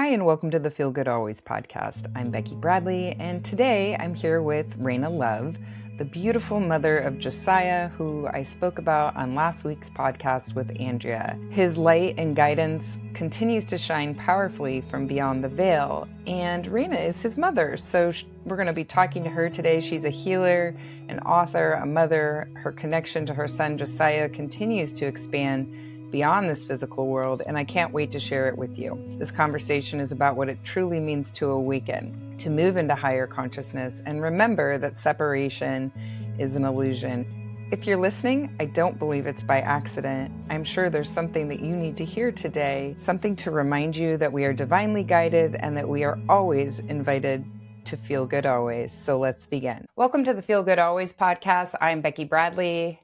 Hi, and welcome to the Feel Good Always podcast. I'm Becky Bradley, and today I'm here with Raina Love, the beautiful mother of Josiah, who I spoke about on last week's podcast with Andrea. His light and guidance continues to shine powerfully from beyond the veil, and Raina is his mother, so we're going to be talking to her today. She's a healer, an author, a mother. Her connection to her son Josiah continues to expand beyond this physical world, and I can't wait to share it with you. This conversation is about what it truly means to awaken, to move into higher consciousness, and remember that separation is an illusion. If you're listening, I don't believe it's by accident. I'm sure there's something that you need to hear today, something to remind you that we are divinely guided and that we are always invited to feel good always. So let's begin. Welcome to the Feel Good Always podcast. I'm Becky Bradley,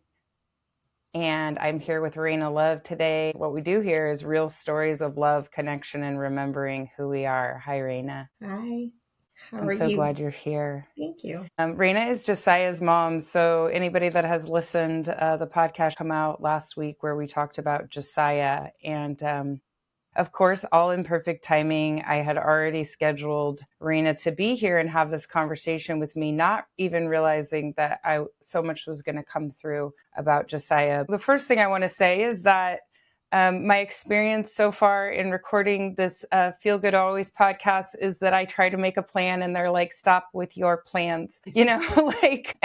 and I'm here with Raina Love today. What we do here is real stories of love, connection, and remembering who we are. Hi, Raina. Hi. How I'm are so you? glad you're here. Thank you. Raina is Josiah's mom. So anybody that has listened, the podcast come out last week where we talked about Josiah. And of course, all in perfect timing. I had already scheduled Raina to be here and have this conversation with me, not even realizing that so much was going to come through about Josiah. The first thing I want to say is that my experience so far in recording this Feel Good Always podcast is that I try to make a plan and they're like, stop with your plans, and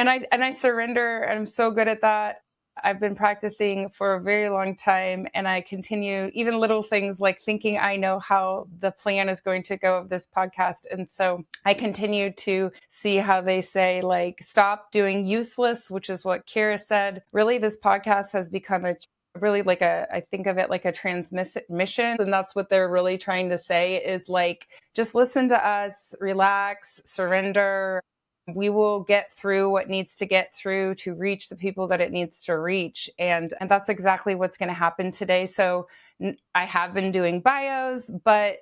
I surrender, and I'm so good at that. I've been practicing for a very long time, and I continue even little things like thinking I know how the plan is going to go of this podcast. And so I continue to see how they say, like, stop doing useless, which is what Kira said. Really, this podcast has become I think of it like a transmission. And that's what they're really trying to say is like, just listen to us, relax, surrender. We will get through what needs to get through to reach the people that it needs to reach. And that's exactly what's going to happen today. So I have been doing bios, but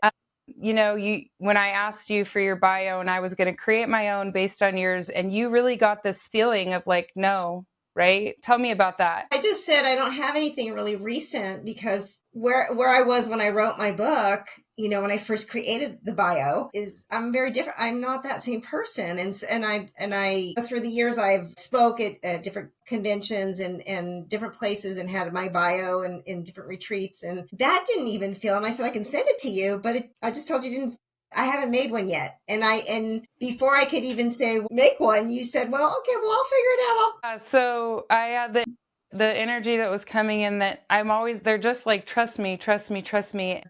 when I asked you for your bio and I was going to create my own based on yours, and you really got this feeling of like, no, right? Tell me about that. I just said I don't have anything really recent because where I was when I wrote my book, when I first created the bio, is I'm very different. I'm not that same person. And I through the years I've spoke at different conventions and different places and had my bio and in different retreats, and that didn't even feel. And I said I can send it to you, but I just told you I haven't made one yet. And before I could even say make one, you said, well, okay, well, I'll figure it out. So I had the energy that was coming in that they're just like, trust me, trust me, trust me.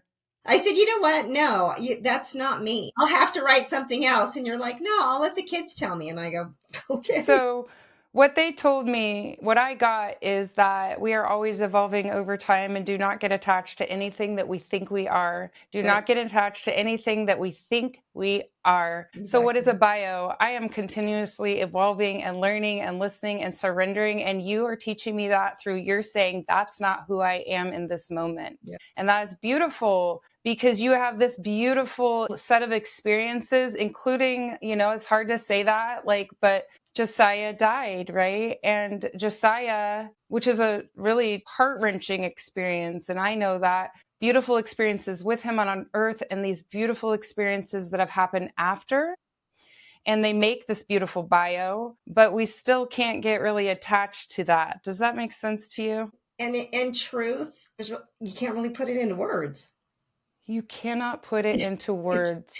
I said, you know what? No, that's not me. I'll have to write something else. And you're like, no, I'll let the kids tell me. And I go, okay. So what they told me, what I got is that we are always evolving over time and do not get attached to anything that we think we are. Do not get attached to anything that we think we are. Exactly. So what is a bio? I am continuously evolving and learning and listening and surrendering. And you are teaching me that through your saying, that's not who I am in this moment. Yeah. And that is beautiful because you have this beautiful set of experiences, including, it's hard to say that, but Josiah died, right? And Josiah, which is a really heart-wrenching experience, and I know that, beautiful experiences with him on earth and these beautiful experiences that have happened after. And they make this beautiful bio, but we still can't get really attached to that. Does that make sense to you? And in truth, you can't really put it into words. You cannot put it into words.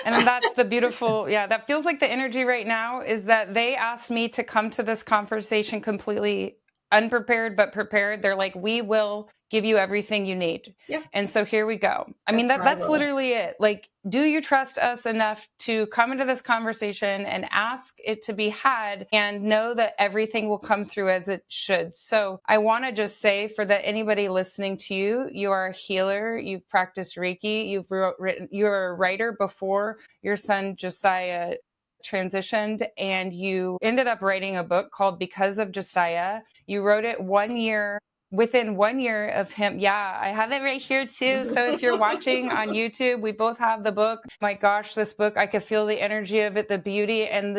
And that's the beautiful, that feels like the energy right now is that they asked me to come to this conversation completely unprepared, but prepared. They're like, we will give you everything you need. Yeah. And so here we go. I mean, that's literally it. Like, do you trust us enough to come into this conversation and ask it to be had and know that everything will come through as it should? So I want to just say for anybody listening to you, you are a healer. You've practiced Reiki. You're a writer before your son Josiah transitioned, and you ended up writing a book called Because of Josiah. You wrote it within 1 year of him. Yeah, I have it right here too. So if you're watching on YouTube, we both have the book. My gosh, this book, I could feel the energy of it, the beauty, and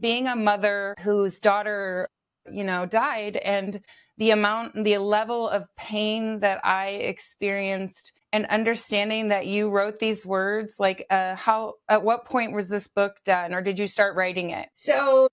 being a mother whose daughter, died, and the level of pain that I experienced and understanding that you wrote these words, like at what point was this book done, or did you start writing it? So,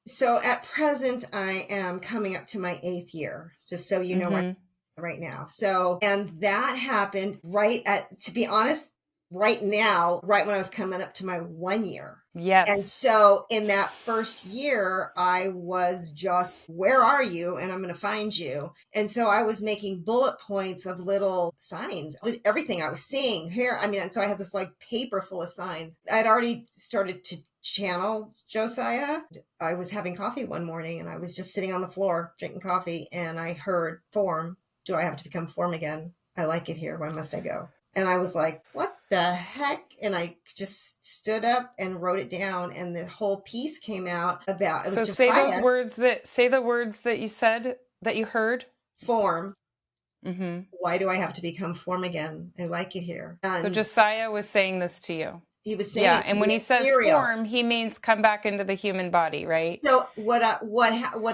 so at present, I am coming up to my 8th year, just so you know right now. So, and that happened to be honest, right now, right when I was coming up to my 1 year. Yes. And so in that first year, I was just, where are you? And I'm going to find you. And so I was making bullet points of little signs, everything I was seeing here. I mean, and so I had this like paper full of signs. I'd already started to channel Josiah. I was having coffee one morning and I was just sitting on the floor drinking coffee and I heard form. Do I have to become form again? I like it here. Why must I go? And I was like, what the heck? And I just stood up and wrote it down. And the whole piece came out about, it was So Josiah. say the words that you said, that you heard. Form. Why do I have to become form again? I like it here. And so Josiah was saying this to you. He was saying, yeah, and when he says form, he means come back into the human body, right? So what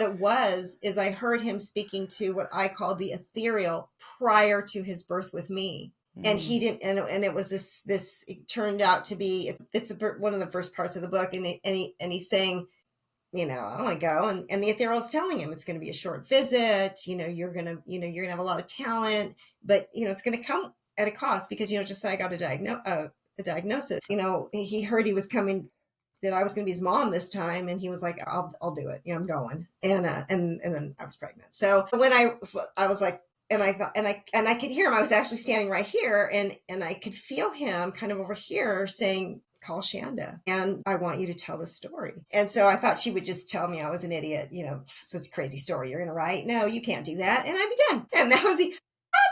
it was is I heard him speaking to what I call the ethereal prior to his birth with me. And he didn't, and it was this, it turned out to be, it's one of the first parts of the book. And he's saying, you know, I don't want to go. And the ethereal is telling him it's going to be a short visit. You know, you're going to have a lot of talent, but you know, it's going to come at a cost because, you know, Josiah got a diagnosis. You know, he heard he was coming, that I was going to be his mom this time. And he was like, I'll do it. You know, I'm going. And then I was pregnant. So when I was like, and I thought, and I could hear him. I was actually standing right here and I could feel him kind of over here saying, call Shanda and I want you to tell the story. And so I thought she would just tell me I was an idiot. You know, such a crazy story you're going to write. No, you can't do that. And I'd be done. And that was the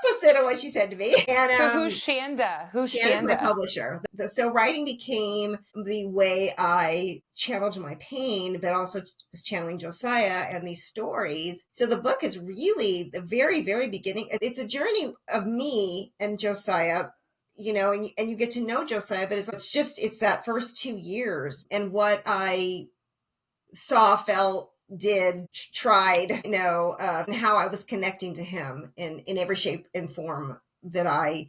opposite of what she said to me. And so who's Shanda? Shanda's my publisher. So writing became the way I channeled my pain, but also was channeling Josiah and these stories. So the book is really the very, very beginning. It's a journey of me and Josiah, you know, and you get to know Josiah, but it's that first 2 years and what I saw, felt, did, tried, you know, and how I was connecting to him in every shape and form that I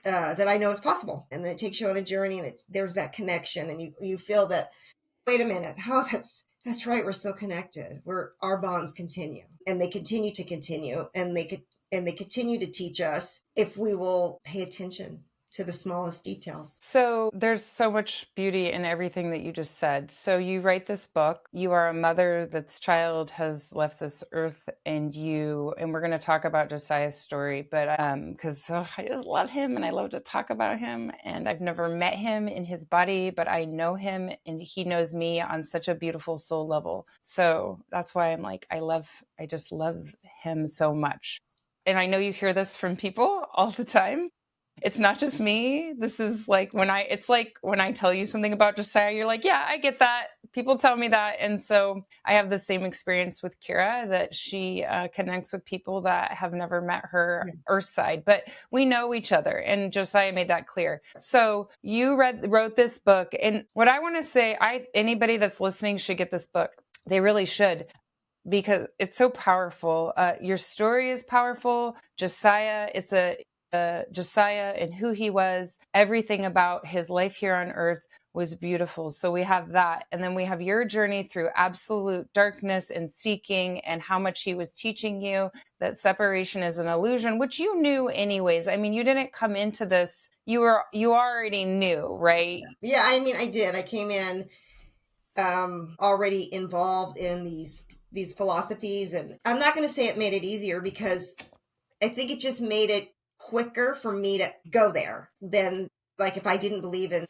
know is possible. And then it takes you on a journey and there's that connection and you feel that, wait a minute, oh, that's right. We're still connected. Our bonds continue and they continue to continue and they continue to teach us if we will pay attention to the smallest details. So there's so much beauty in everything that you just said. So you write this book, you are a mother that's child has left this earth and we're going to talk about Josiah's story, but because I just love him and I love to talk about him and I've never met him in his body, but I know him and he knows me on such a beautiful soul level. So that's why I'm like, I just love him so much. And I know you hear this from people all the time. It's not just me. This is like when I tell you something about Josiah, you're like, yeah, I get that. People tell me that. And so I have the same experience with Kira, that she connects with people that have never met her earth side, but we know each other. And Josiah made that clear. So you wrote this book. And what I want to say, anybody that's listening should get this book. They really should, because it's so powerful. Your story is powerful. Josiah, Josiah and who he was, everything about his life here on earth was beautiful. So we have that. And then we have your journey through absolute darkness and seeking and how much he was teaching you that separation is an illusion, which you knew anyways. I mean, you didn't come into this, you already knew, right? Yeah, I mean, I did. I came in already involved in these philosophies, and I'm not going to say it made it easier because I think it just made it quicker for me to go there than like if I didn't believe in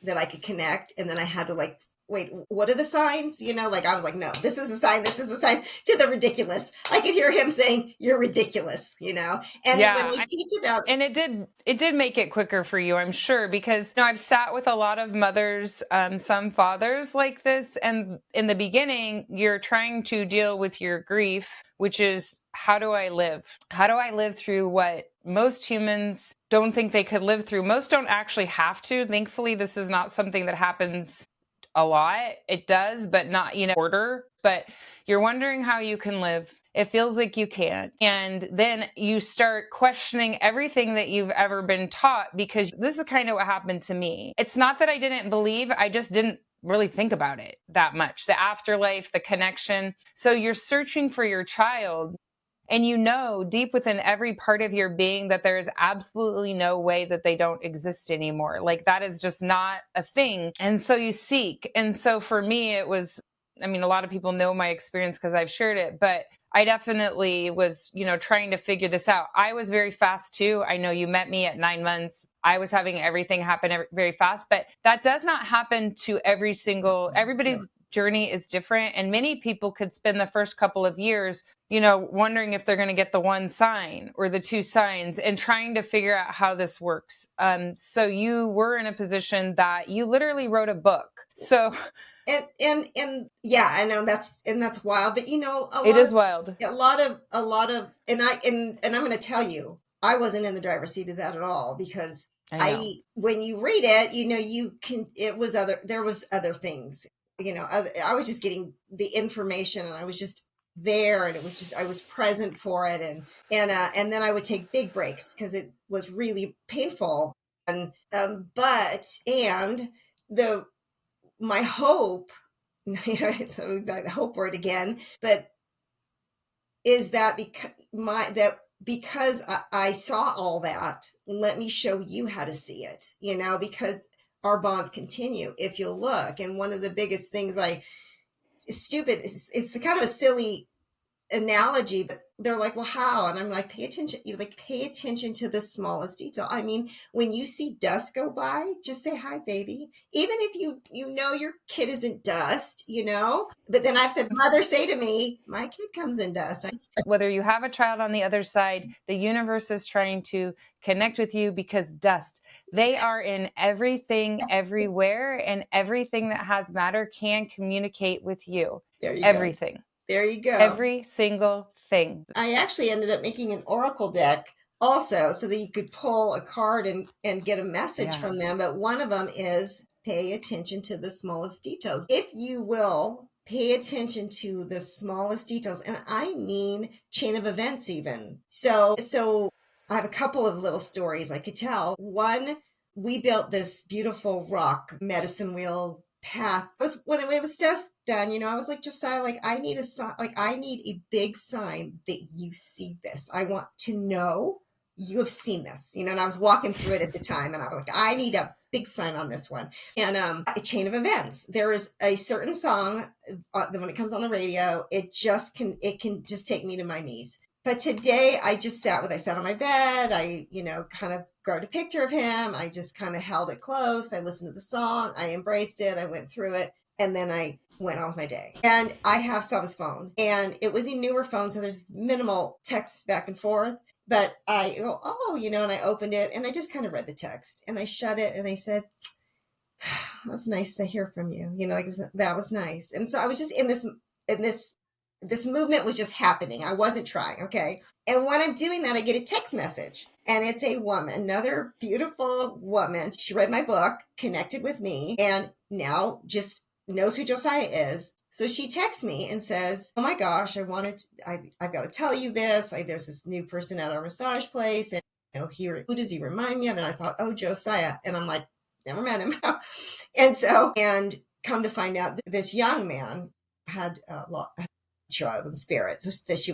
that I could connect and then I had to like, wait, what are the signs? You know, like I was like, no, this is a sign to the ridiculous. I could hear him saying, you're ridiculous, you know? And when I teach about... And it did make it quicker for you, I'm sure, because I've sat with a lot of mothers, some fathers like this. And in the beginning, you're trying to deal with your grief, which is, how do I live? How do I live through what most humans don't think they could live through? Most don't actually have to. Thankfully, this is not something that happens a lot. It does, but not, order. But you're wondering how you can live. It feels like you can't. And then you start questioning everything that you've ever been taught, because this is kind of what happened to me. It's not that I didn't believe, I just didn't really think about it that much. The afterlife, the connection. So you're searching for your child, and you know deep within every part of your being that there is absolutely no way that they don't exist anymore. Like that is just not a thing. And so you seek. And so for me, it was, I mean, a lot of people know my experience because I've shared it, but I definitely was, trying to figure this out. I was very fast too. I know you met me at 9 months. I was having everything happen very fast, but that does not happen to everybody's journey is different. And many people could spend the first couple of years, wondering if they're going to get the one sign or the two signs and trying to figure out how this works. So you were in a position that you literally wrote a book. So and yeah, I know that's wild, but it is wild. a lot of, and I'm going to tell you, I wasn't in the driver's seat of that at all, because I know. when you read it, there was other things, I was just getting the information, and I was just there, and it was just, I was present for it. And then I would take big breaks because it was really painful. And, and the, my hope, that hope word again, but is that because I saw all that, let me show you how to see it, because our bonds continue if you look. And one of the biggest things, it's stupid, it's kind of a silly analogy, but they're like, well, how? And I'm like, pay attention to the smallest detail. I mean, when you see dust go by, just say hi, baby. Even if your kid isn't dust, but then I've said, mother, say to me, my kid comes in dust. Whether you have a child on the other side, the universe is trying to connect with you, because dust, they are in everything, everywhere, and everything that has matter can communicate with you. There you go. Everything. There you go. Every single thing. I actually ended up making an oracle deck also, so that you could pull a card and get a message from them. But one of them is, pay attention to the smallest details. If you will pay attention to the smallest details, and I mean chain of events even. So I have a couple of little stories I could tell. One, we built this beautiful rock medicine wheel path. When it was just done, I was like, Josiah, I need a big sign that you see this. I want to know you have seen this, and I was walking through it at the time, and I was like, I need a big sign on this one. And a chain of events. There is a certain song when it comes on the radio, it can just take me to my knees. But today I sat on my bed. I, kind of grabbed a picture of him. I just kind of held it close. I listened to the song. I embraced it. I went through it. And then I went on with my day. And I have Sava's phone. And it was a newer phone, so there's minimal text back and forth. But I go, and I opened it, and I just kind of read the text. And I shut it, and I said, that was nice to hear from you. That was nice. And so I was just in this movement was just happening. I wasn't trying. Okay. And when I'm doing that, I get a text message, and it's a woman, another beautiful woman. She read my book, connected with me, and now just knows who Josiah is. So she texts me and says, oh my gosh, I've got to tell you this. There's this new person at our massage place, and who does he remind me of? And I thought, oh, Josiah. And I'm like, never met him. and come to find out, this young man had a child in spirit. So that she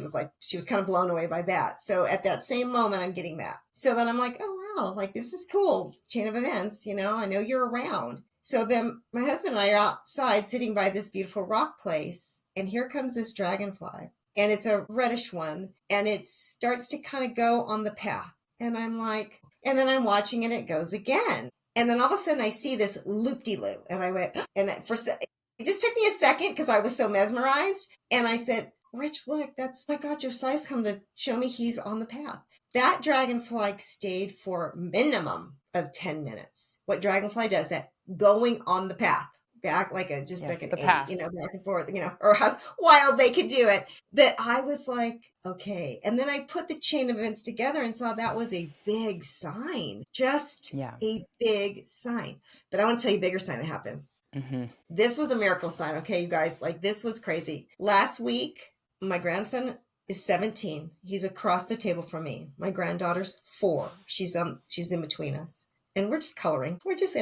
was kind of blown away by that. So at that same moment, I'm getting that. So then I'm like, oh wow, this is cool. Chain of events, I know you're around. So then my husband and I are outside sitting by this beautiful rock place, and here comes this dragonfly, and it's a reddish one, and it starts to kind of go on the path. And I'm like, and then I'm watching, and it goes again. And then all of a sudden I see this loop-de-loop, and I went, and it just took me a second because I was so mesmerized. And I said, Rich, look, my God, Josiah's come to show me he's on the path. That dragonfly stayed for minimum of 10 minutes. What dragonfly does that? Going on the path. Back like an path. eight, back and forth, or how wild they could do it. That I was like, okay. And then I put the chain of events together and saw that was a big sign. Just a big sign. But I want to tell you a bigger sign that happened. Mm-hmm. This was a miracle sign. Okay, you guys, this was crazy. Last week, my grandson is 17. He's across the table from me. My granddaughter's 4. She's in between us. And we're just coloring. We're just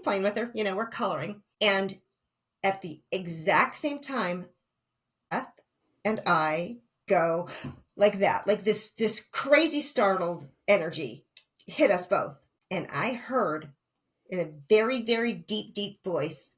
playing with her. We're coloring. And at the exact same time, Beth and I go like that. Like this crazy startled energy hit us both. And I heard in a very, very deep, deep voice,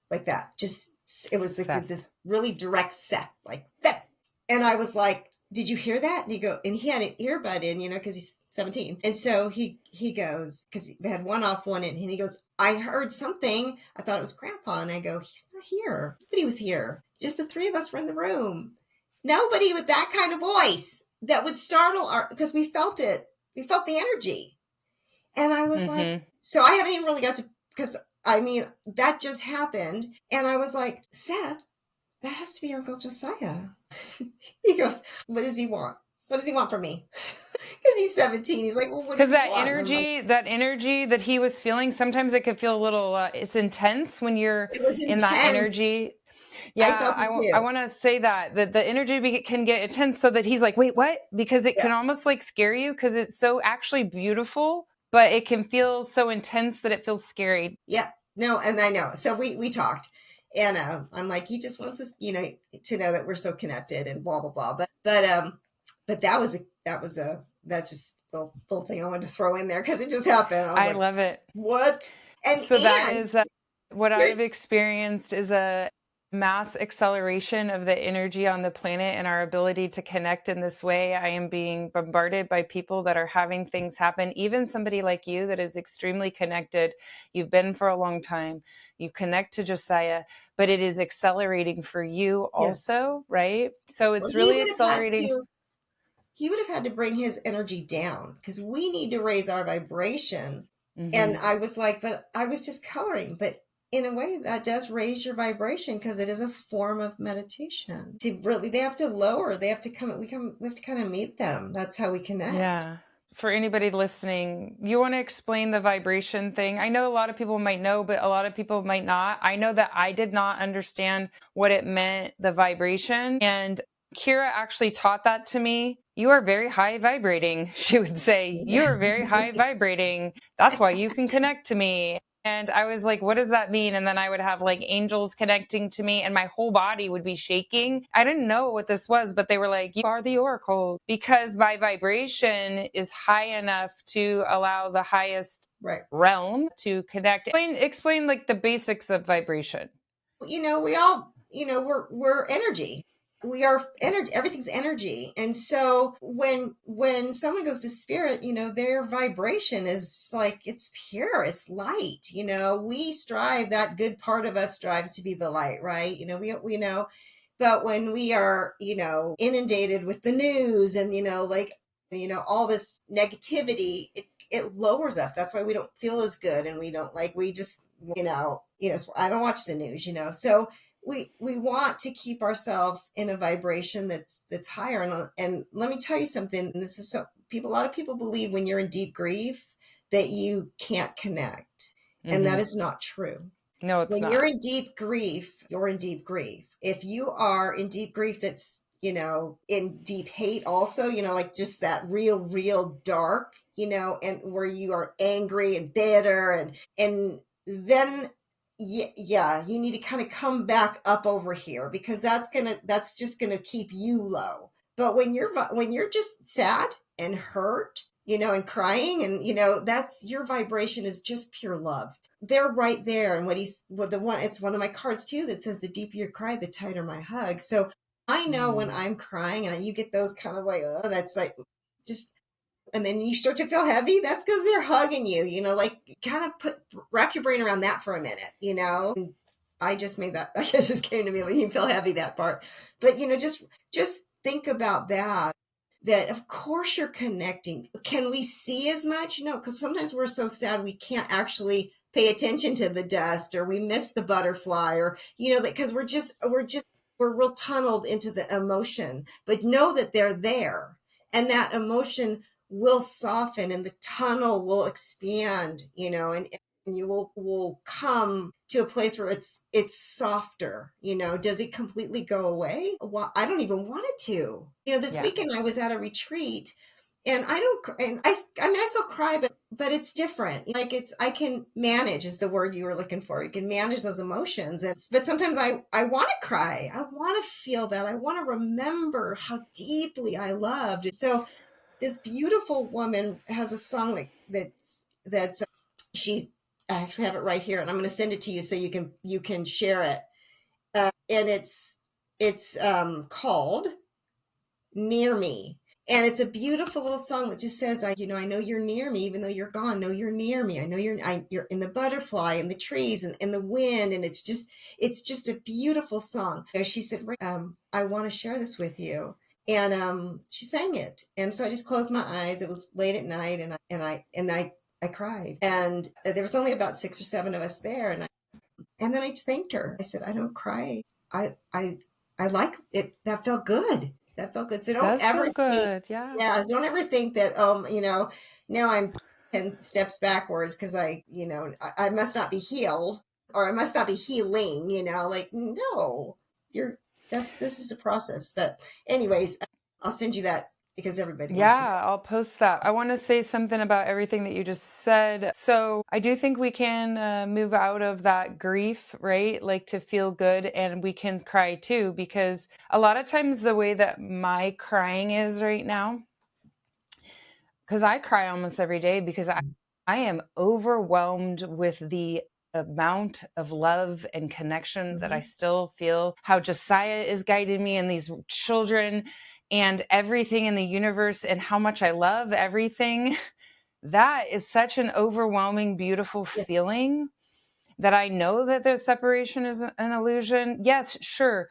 like that. Just, it was like Seth. this really direct Seth, like Seth. And I was like, did you hear that? And he had an earbud in, because he's 17. And so he goes, because they had one off, one in, and he goes, I heard something. I thought it was Grandpa. And I go, he's not here. Nobody was here. Just the 3 of us were in the room. Nobody with that kind of voice that would startle because we felt it. We felt the energy. And I was like, so I haven't even really got to, because that just happened. And I was like, Seth, that has to be your Uncle Josiah. He goes, what does he want? What does he want from me? Because he's 17. He's like, well, what does he want? That energy that he was feeling, sometimes it could feel a little, it's intense when you're in that energy. Yeah, I felt it too. I want to say that the energy can get intense, so that he's like, wait, what? Because it can almost like scare you, because it's so actually beautiful, but it can feel so intense that it feels scary. Yeah, no, and I know. So we talked, and I'm like, he just wants us, to know that we're so connected and blah blah blah. But that's just a little thing I wanted to throw in there because it just happened. I love it. What? That is what I've experienced is a mass acceleration of the energy on the planet and our ability to connect in this way. I am being bombarded by people that are having things happen. Even somebody like you that is extremely connected. You've been for a long time. You connect to Josiah, but it is accelerating for you also, right? So it's really accelerating. He would have had to bring his energy down because we need to raise our vibration. And I was like, but I was just coloring. But in a way, that does raise your vibration because it is a form of meditation. They have to lower. They have to come. We have to kind of meet them. That's how we connect. Yeah. For anybody listening, you want to explain the vibration thing? I know a lot of people might know, but a lot of people might not. I know that I did not understand what it meant, the vibration. And Kira actually taught that to me. You are very high vibrating, she would say. You are very high vibrating. That's why you can connect to me. And I was like, what does that mean? And then I would have like angels connecting to me and my whole body would be shaking. I didn't know what this was, but they were like, you are the oracle, because my vibration is high enough to allow the highest realm to connect. Explain like the basics of vibration. We all, we're energy. We are energy. Everything's energy. And so when someone goes to spirit, their vibration is like, it's pure, it's light. We strive, that good part of us strives to be the light, right? We know, but when we are, inundated with the news and, all this negativity, it lowers us. That's why we don't feel as good. And we just, so I don't watch the news, so we want to keep ourselves in a vibration that's higher. And let me tell you something. And this is a lot of people believe when you're in deep grief that you can't connect. And that is not true. No, it's not. When you're in deep grief, you're in deep grief. If you are in deep grief that's, in deep hate also, like just that real dark, and where you are angry and bitter and then you need to kind of come back up over here because that's just gonna keep you low. But when you're just sad and hurt, and crying, and that's your vibration is just pure love. They're right there. And it's one of my cards too that says the deeper you cry, the tighter my hug. So I know when I'm crying and you get those kind of like, oh, that's like just. And then you start to feel heavy. That's because they're hugging you, like kind of wrap your brain around that for a minute, And I just made that, I guess just came to me when you feel heavy, that part. But, just think about that of course you're connecting. Can we see as much? No, because sometimes we're so sad we can't actually pay attention to the dust or we miss the butterfly or, because we're real tunneled into the emotion, but know that they're there and that emotion will soften and the tunnel will expand, and and you will come to a place where it's softer. Does it completely go away? Well, I don't even want it to. This Yeah. weekend I was at a retreat, and I don't, and I mean, I still cry, but it's different. Like I can manage is the word you were looking for. You can manage those emotions, but sometimes I want to cry. I want to feel that. I want to remember how deeply I loved. So this beautiful woman has a song that's she. I actually have it right here, and I'm going to send it to you so you can share it. And it's called Near Me. And it's a beautiful little song that just says, I know you're near me, even though you're gone. Know you're near me. I know you're in the butterfly and the trees and the wind. And it's just a beautiful song. She said, I want to share this with you. And she sang it. And so I just closed my eyes. It was late at night, and I cried. And there was only about 6 or 7 of us there. And then I thanked her. I said, I don't cry. I like it. That felt good. That felt good. So don't Does ever feel think, good. Yeah. yeah, don't ever think that, now I'm 10 steps backwards because I must not be healed, or I must not be healing, like, no, this is a process. But anyways, I'll send you that because everybody needs to know. Yeah, I'll post that. I want to say something about everything that you just said. So I do think we can move out of that grief, right? Like to feel good, and we can cry too, because a lot of times the way that my crying is right now, because I cry almost every day because I am overwhelmed with the amount of love and connection that I Mm-hmm. still feel, how Josiah is guiding me and these children and everything in the universe, and how much I love everything. That is such an overwhelming, beautiful Yes. feeling that I know that the separation is an illusion. Yes, sure,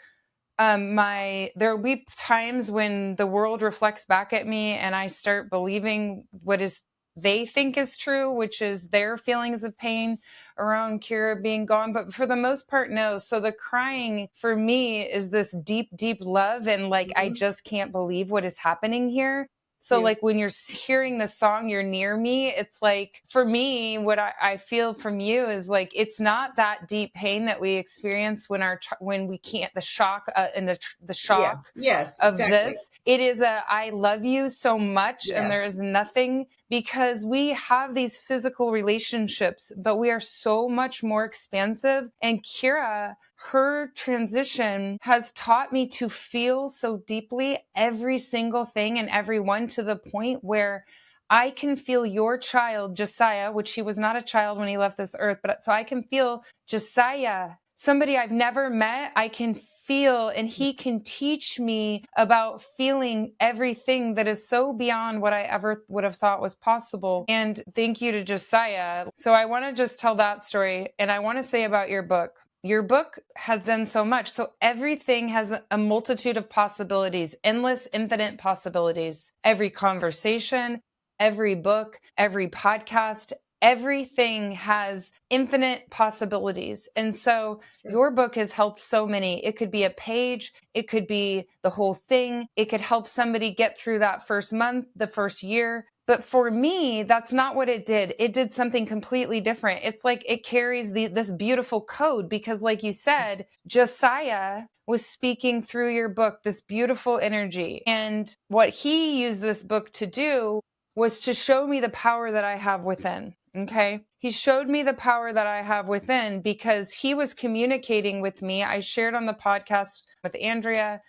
there will be times when the world reflects back at me and I start believing what is they think is true, which is their feelings of pain around Kira being gone. But for the most part, no. So the crying for me is this deep, deep love, and like I Mm-hmm. just can't believe what is happening here. So You. like when you're hearing the song "You're Near Me," it's like, for me, what I feel from you is like, it's not that deep pain that we experience when when we can't, the shock and the Yes. shock Yes. of Exactly. this. It is I love you so much, and there Yes. is nothing, because we have these physical relationships, but we are so much more expansive. And Kira, her transition has taught me to feel so deeply every single thing and everyone, to the point where I can feel your child, Josiah, which he was not a child when he left this earth, but so I can feel Josiah, somebody I've never met. I can feel, and he Yes. can teach me about feeling everything that is so beyond what I ever would have thought was possible. And thank you to Josiah. So I want to just tell that story. And I want to say about your book. Your book has done so much. So everything has a multitude of possibilities, endless, infinite possibilities. Every conversation, every book, every podcast, everything has infinite possibilities. And so Sure. your book has helped so many. It could be a page, it could be the whole thing, it could help somebody get through that first month, the first year. But for me, that's not what it did. It did something completely different. It's like it carries this beautiful code, because like you Yes. said, Josiah was speaking through your book, this beautiful energy. And what he used this book to do was to show me the power that I have within. Okay. He showed me the power that I have within because he was communicating with me. I shared on the podcast with Andrea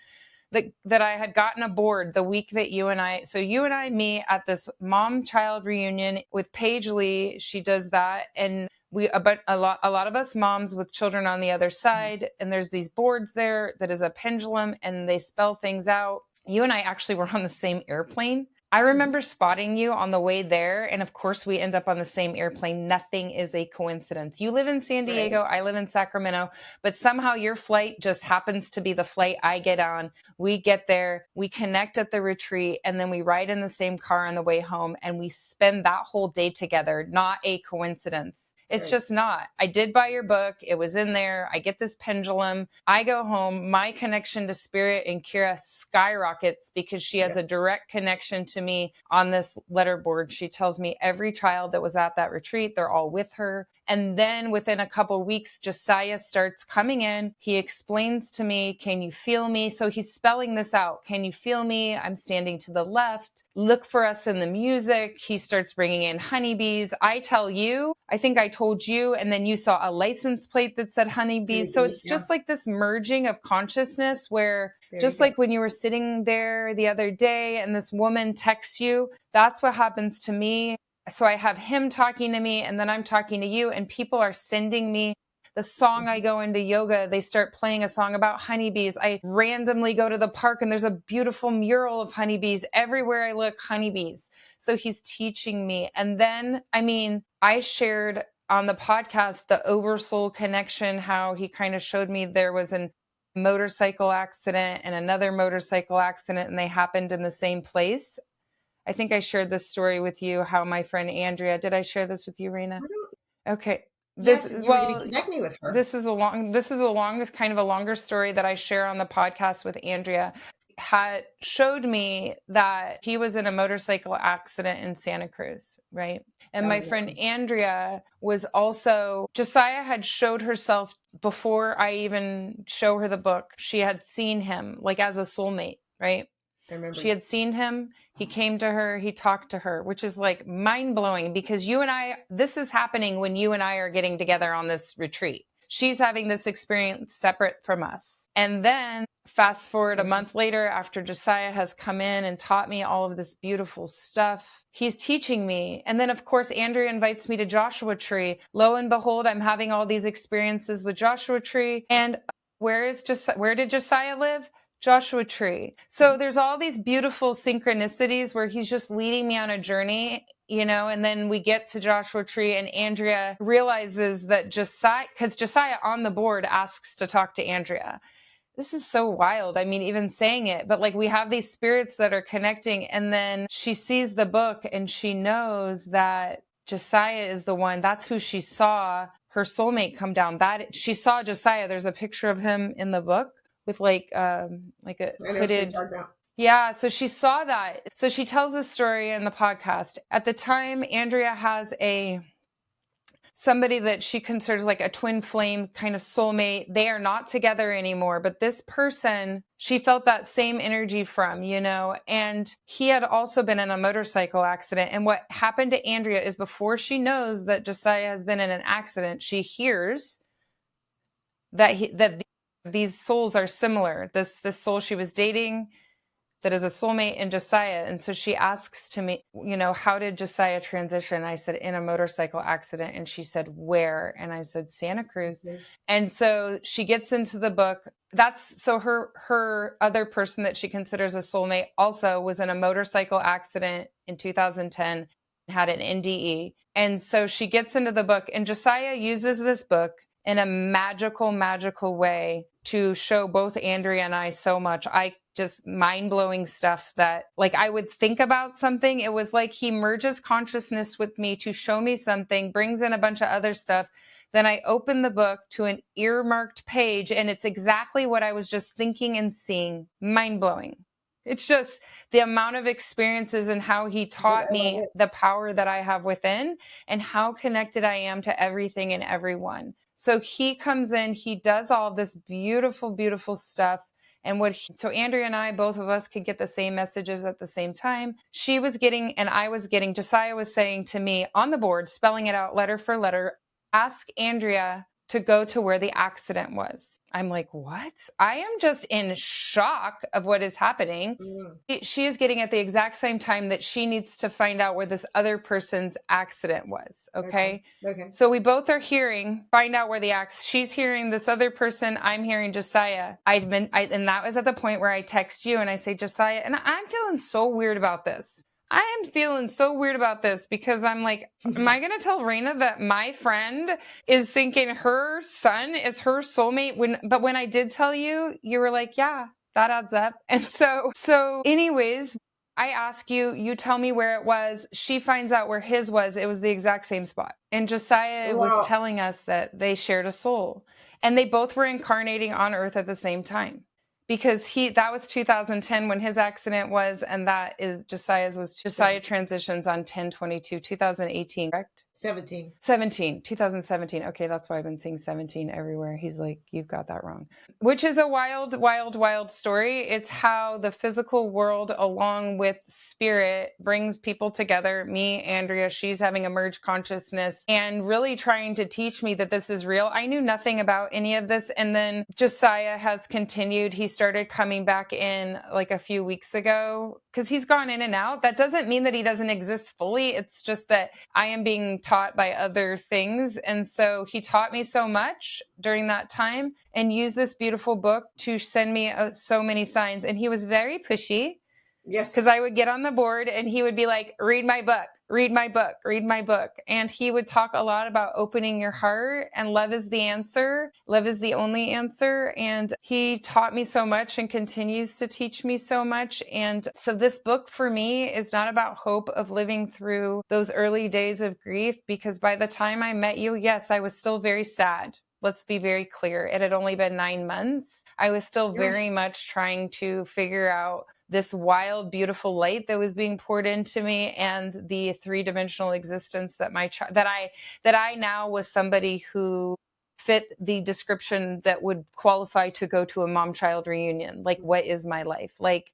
that I had gotten a board the week that you and I meet at this mom child reunion with Paige Lee. She does that. And a lot of us moms with children on the other side. And there's these boards there that is a pendulum, and they spell things out. You and I actually were on the same airplane. I Mhm. remember spotting you on the way there. And of course, we end up on the same airplane. Nothing is a coincidence. You live in San Right. Diego, I live in Sacramento, but somehow your flight just happens to be the flight I get on. We get there, we connect at the retreat, and then we ride in the same car on the way home, and we spend that whole day together. Not a coincidence. It's Right. just not. I did buy your book. It was in there. I get this pendulum. I go home. My connection to spirit and Kira skyrockets because she has Yeah. a direct connection to me on this letterboard. She tells me every child that was at that retreat, they're all with her. And then within a couple weeks, Josiah starts coming in. He explains to me, can you feel me? So he's spelling this out. Can you feel me? I'm standing to the left. Look for us in the music. He starts bringing in honeybees. I tell you, I think I told you, and then you saw a license plate that said honeybees. So it's just like this merging of consciousness where just like when you were sitting there the other day and this woman texts you, that's what happens to me. So I have him talking to me, and then I'm talking to you, and people are sending me the song. I go into yoga, they start playing a song about honeybees. I randomly go to the park and there's a beautiful mural of honeybees. Everywhere I look, honeybees. So he's teaching me. And then, I mean, I shared on the podcast the oversoul connection, how he kind of showed me there was a motorcycle accident and another motorcycle accident, and they happened in the same place. I think I shared this story with you, how my friend Andrea, did I share this with you, Raina? Okay. Yes, you were going to connect me with her. This is a longest kind of a longer story that I share on the podcast with Andrea. Had showed me that he was in a motorcycle accident in Santa Cruz, right? And my friend Andrea was also, Josiah had showed herself before I even show her the book. She had seen him like as a soulmate, right? She had seen him. He came to her. He talked to her, which is like mind blowing, because you and I, this is happening when you and I are getting together on this retreat. She's having this experience separate from us. And then fast forward a month later, after Josiah has come in and taught me all of this beautiful stuff, he's teaching me. And then, of course, Andrea invites me to Joshua Tree. Lo and behold, I'm having all these experiences with Joshua Tree. And where did Josiah live? Joshua Tree. So there's all these beautiful synchronicities where he's just leading me on a journey, you know, and then we get to Joshua Tree and Andrea realizes that because Josiah on the board asks to talk to Andrea. This is so wild. I mean, even saying it, but like we have these spirits that are connecting, and then she sees the book and she knows that Josiah is the one. That's who she saw her soulmate come down. That she saw Josiah. There's a picture of him in the book with like a hooded. Yeah, so she saw that. So she tells this story in the podcast. At the time, Andrea has somebody that she considers like a twin flame kind of soulmate. They are not together anymore, but this person, she felt that same energy from, you know, and he had also been in a motorcycle accident. And what happened to Andrea is before she knows that Josiah has been in an accident, she hears that these souls are similar. This soul she was dating that is a soulmate in Josiah. And so she asks to me, you know, how did Josiah transition? I said, in a motorcycle accident. And she said, where? And I said, Santa Cruz. Yes. And so she gets into the book. So her other person that she considers a soulmate also was in a motorcycle accident in 2010, had an NDE. And so she gets into the book, and Josiah uses this book in a magical way to show both Andrea and I so much. Just mind-blowing stuff that like I would think about something. It was like he merges consciousness with me to show me something, brings in a bunch of other stuff. Then I open the book to an earmarked page, and it's exactly what I was just thinking and seeing. Mind-blowing. It's just the amount of experiences and how he taught me the power that I have within and how connected I am to everything and everyone. So he comes in, he does all this beautiful stuff. And so Andrea and I, both of us could get the same messages at the same time. She was getting, and I was getting, Josiah was saying to me on the board, spelling it out letter for letter, ask Andrea to go to where the accident was. I'm like, what? I am just in shock of what is happening. She is getting at the exact same time that she needs to find out where this other person's accident was. Okay. So we both are find out where she's hearing this other person. I'm hearing Josiah. And that was at the point where I text you and I say, Josiah, and I'm feeling so weird about this. I am feeling so weird about this because I'm like, am I going to tell Raina that my friend is thinking her son is her soulmate? But when I did tell you, you were like, yeah, that adds up. And so anyways, I ask you, you tell me where it was. She finds out where his was. It was the exact same spot. And Josiah was telling us that they shared a soul and they both were incarnating on earth at the same time. because that was 2010 when his accident was, and that is Josiah transitions on 10/22 2018, correct? 2017. Okay, that's why I've been seeing 17 everywhere. He's like, you've got that wrong. Which is a wild story. It's how the physical world, along with spirit, brings people together. Me, Andrea, she's having a merged consciousness and really trying to teach me that this is real. I knew nothing about any of this. And then Josiah has continued. He started coming back in like a few weeks ago because he's gone in and out. That doesn't mean that he doesn't exist fully. It's just that I am being taught by other things. And so he taught me so much during that time and used this beautiful book to send me so many signs. And he was very pushy. Yes. Because I would get on the board and he would be like, read my book, read my book, read my book. And he would talk a lot about opening your heart, and love is the answer. Love is the only answer. And he taught me so much and continues to teach me so much. And so this book for me is not about hope of living through those early days of grief, because by the time I met you, yes, I was still very sad. Let's be very clear. It had only been 9 months. I was still very much trying to figure out this wild, beautiful light that was being poured into me, and the three-dimensional existence that I now was somebody who fit the description that would qualify to go to a mom-child reunion. Like, what is my life? Like,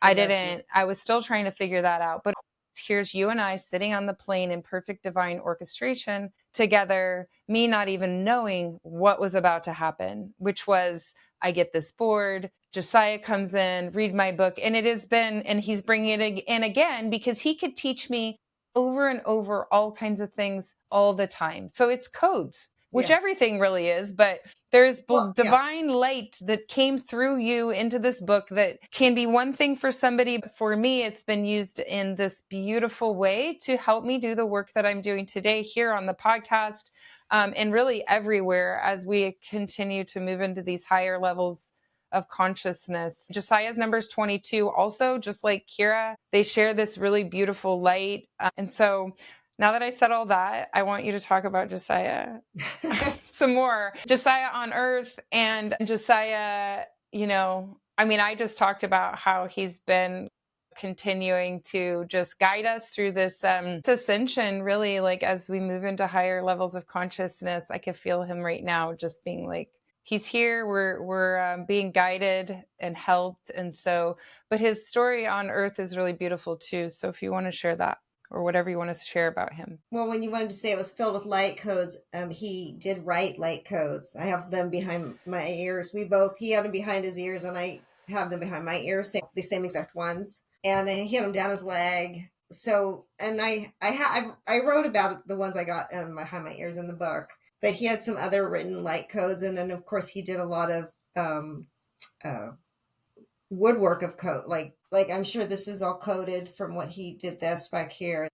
I was still trying to figure that out. But here's you and I sitting on the plane in perfect divine orchestration together, me not even knowing what was about to happen, which was I get this board. Josiah comes in, read my book, and and he's bringing it in again because he could teach me over and over all kinds of things all the time. So it's codes, which everything really is, but there's divine light that came through you into this book that can be one thing for somebody, but for me, it's been used in this beautiful way to help me do the work that I'm doing today here on the podcast, and really everywhere as we continue to move into these higher levels of consciousness. Josiah's number is 22. Also, just like Kira, they share this really beautiful light. And so now that I said all that, I want you to talk about Josiah some more. Josiah on Earth, and Josiah, I just talked about how he's been continuing to just guide us through this ascension, really, like as we move into higher levels of consciousness. I can feel him right now just being like, he's here, we're being guided and helped. And so, but his story on Earth is really beautiful too. So if you want to share that, or whatever you want to share about him. Well, when you wanted to say it was filled with light codes, he did write light codes. I have them behind my ears. He had them behind his ears, and I have them behind my ears, the same exact ones. And he had them down his leg. So, and I wrote about the ones I got behind my ears in the book. But he had some other written light codes, and then of course he did a lot of woodwork of code. Like I'm sure this is all coded from what he did this back here.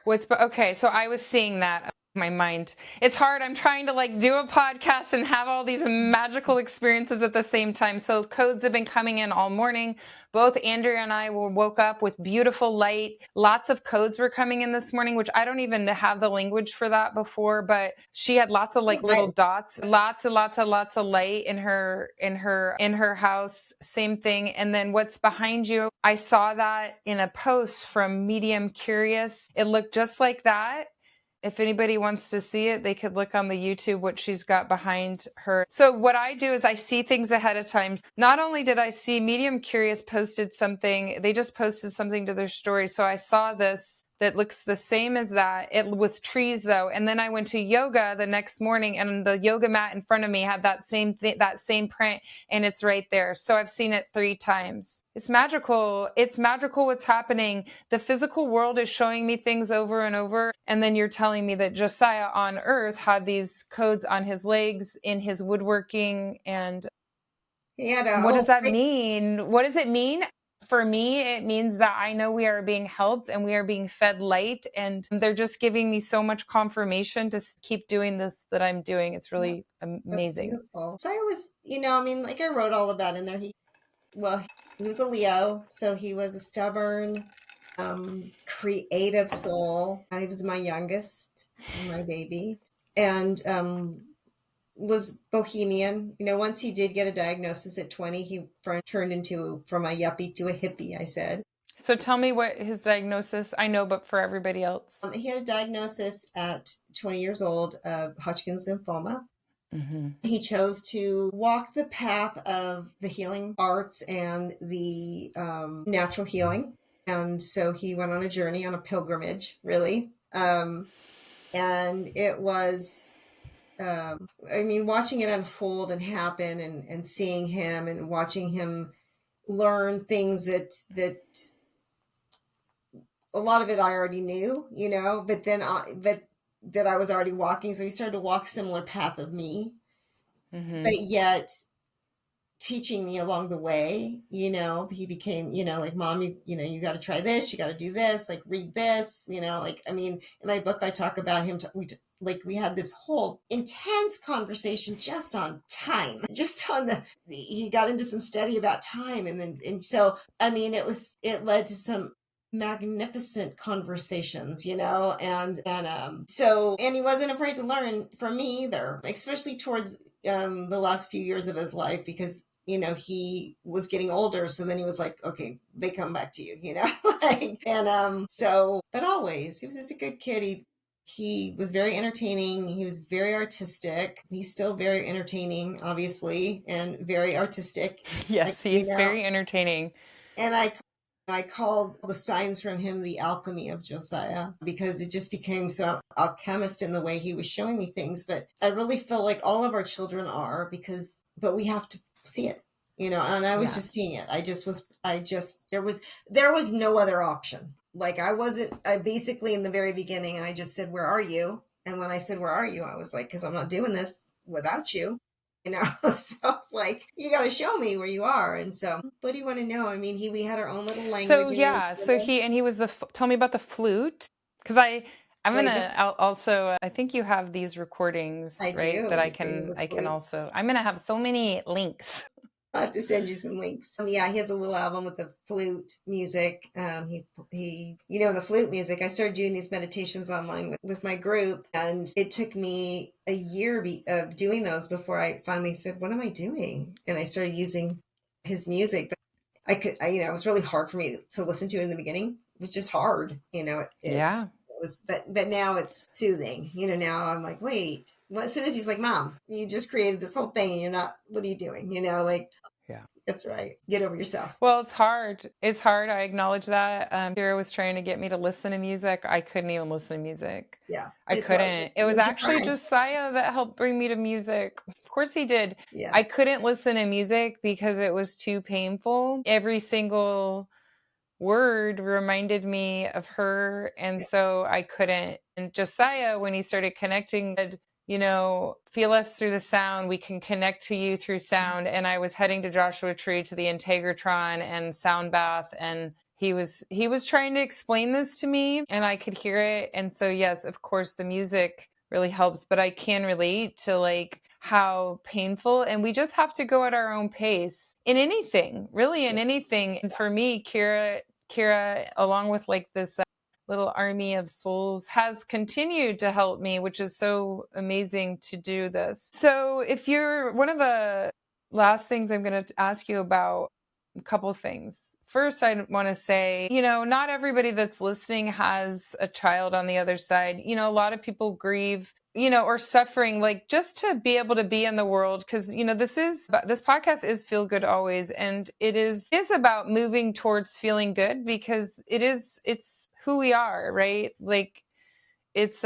Okay, so I was seeing that in my mind. It's hard. I'm trying to do a podcast and have all these magical experiences at the same time. So codes have been coming in all morning. Both Andrea and I woke up with beautiful light. Lots of codes were coming in this morning, which I don't even have the language for that before, but she had lots of little dots, lots and lots of light in her house. Same thing. And then what's behind you, I saw that in a post from Medium Curious. It looked just like that. If anybody wants to see it, they could look on the YouTube what she's got behind her. So what I do is I see things ahead of time. Not only did I see Medium Curious posted something, they just posted something to their story. So I saw this that looks the same as that. It was trees though. And then I went to yoga the next morning, and the yoga mat in front of me had that same print, and it's right there. So I've seen it 3 times. It's magical. It's magical what's happening. The physical world is showing me things over and over. And then you're telling me that Josiah on Earth had these codes on his legs, in his woodworking. And what does that mean? What does it mean? For me, it means that I know we are being helped and we are being fed light, and they're just giving me so much confirmation to keep doing this that I'm doing. It's really amazing. That's beautiful. So I was, I wrote all about in there. He was a Leo, so he was a stubborn, creative soul. He was my youngest, my baby. And was bohemian. Once he did get a diagnosis at 20, he turned into from a yuppie to a hippie, I said. So tell me what his diagnosis, I know, but for everybody else. He had a diagnosis at 20 years old of Hodgkin's lymphoma. Mm-hmm. He chose to walk the path of the healing arts and the natural healing. And so he went on a journey, on a pilgrimage, really. And it was, watching it unfold and happen, and seeing him and watching him learn things that a lot of it I already knew, but then that I was already walking. So he started to walk a similar path of me, but yet teaching me along the way. He became, like, Mom, you got to try this, you got to do this, like, read this, in my book I talk about him. We had this whole intense conversation just on time, just on he got into some study about time, and so it led to some magnificent conversations, and he wasn't afraid to learn from me either, especially towards the last few years of his life, because he was getting older. So then he was like, okay, they come back to you, but always, he was just a good kid. He was very entertaining. He was very artistic. He's still very entertaining, obviously, and very artistic. Yes, he's very entertaining. And I called the signs from him the alchemy of Josiah, because it just became so alchemist in the way he was showing me things. But I really feel like all of our children are, but we have to see it, and I was just seeing it. There was no other option. Like, I basically, in the very beginning, I just said, where are you? And when I said, where are you? I was like, because I'm not doing this without you. So, like, you got to show me where you are. And so, what do you want to know? We had our own little language. He was tell me about the flute, because I'll also, I think you have these recordings, I right? do. That I can also, I'm going to have so many links. I'll have to send you some links. He has a little album with the flute music. He the flute music, I started doing these meditations online with my group, and it took me a year of doing those before I finally said, what am I doing? And I started using his music. But it was really hard for me to listen to it in the beginning. It was just hard, it was, but now it's soothing. Now I'm like, wait. Well, as soon as he's like, Mom, you just created this whole thing and you're not, what are you doing? That's right. Get over yourself. Well, it's hard. It's hard. I acknowledge that. Kira was trying to get me to listen to music. I couldn't even listen to music. Yeah. I couldn't. It was actually Josiah that helped bring me to music. Of course he did. Yeah. I couldn't listen to music because it was too painful. Every single word reminded me of her, and so I couldn't. And Josiah, when he started connecting, said, feel us through the sound, we can connect to you through sound. And I was heading to Joshua Tree to the Integratron and sound bath, and he was trying to explain this to me, and I could hear it. And so, yes, of course the music really helps, but I can relate to, like, how painful, and we just have to go at our own pace in anything, really, in anything. And for me, Kira, along with, like, this little army of souls, has continued to help me, which is so amazing to do this. So if you're one of the last things I'm going to ask you about, a couple things. First, I want to say, not everybody that's listening has a child on the other side. A lot of people grieve, or suffering, like, just to be able to be in the world. Because, this podcast is Feel Good Always. And it is about moving towards feeling good, because it's who we are, right? Like,